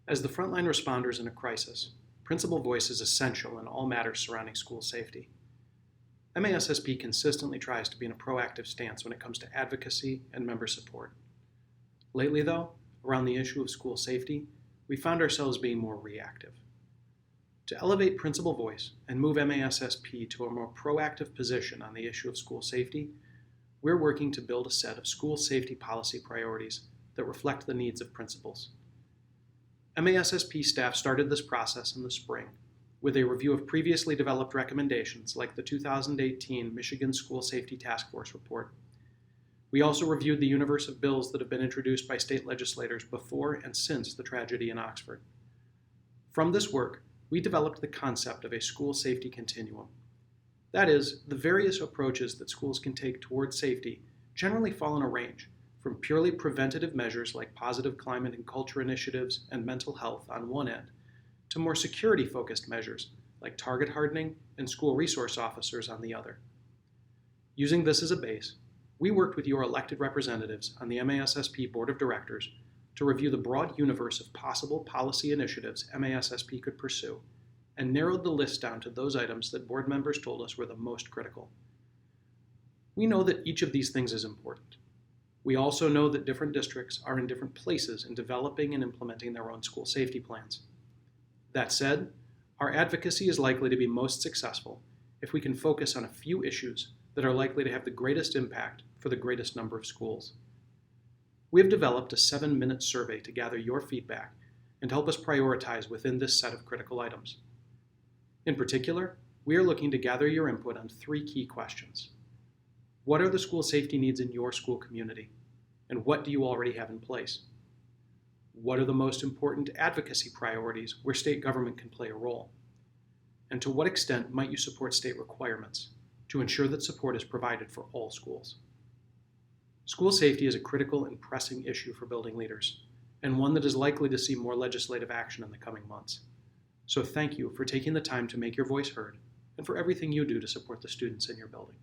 As the frontline responders in a crisis, principal voice is essential in all matters surrounding school safety. MASSP consistently tries to be in a proactive stance when it comes to advocacy and member support. Lately, though, around the issue of school safety, we found ourselves being more reactive. To elevate principal voice and move MASSP to a more proactive position on the issue of school safety, we're working to build a set of school safety policy priorities that reflect the needs of principals. MASSP staff started this process in the spring with a review of previously developed recommendations like the 2018 Michigan School Safety Task Force report. We also reviewed the universe of bills that have been introduced by state legislators before and since the tragedy in Oxford. From this work, we developed the concept of a school safety continuum. That is, the various approaches that schools can take toward safety generally fall in a range, from purely preventative measures like positive climate and culture initiatives and mental health on one end, to more security-focused measures like target hardening and school resource officers on the other. Using this as a base, we worked with your elected representatives on the MASSP Board of Directors to review the broad universe of possible policy initiatives MASSP could pursue, and narrowed the list down to those items that board members told us were the most critical. We know that each of these things is important. We also know that different districts are in different places in developing and implementing their own school safety plans. That said, our advocacy is likely to be most successful if we can focus on a few issues that are likely to have the greatest impact for the greatest number of schools. We have developed a 7-minute survey to gather your feedback and help us prioritize within this set of critical items. In particular, we are looking to gather your input on 3 key questions. What are the school safety needs in your school community? And what do you already have in place? What are the most important advocacy priorities where state government can play a role? And to what extent might you support state requirements to ensure that support is provided for all schools? School safety is a critical and pressing issue for building leaders, and one that is likely to see more legislative action in the coming months. So thank you for taking the time to make your voice heard and for everything you do to support the students in your building.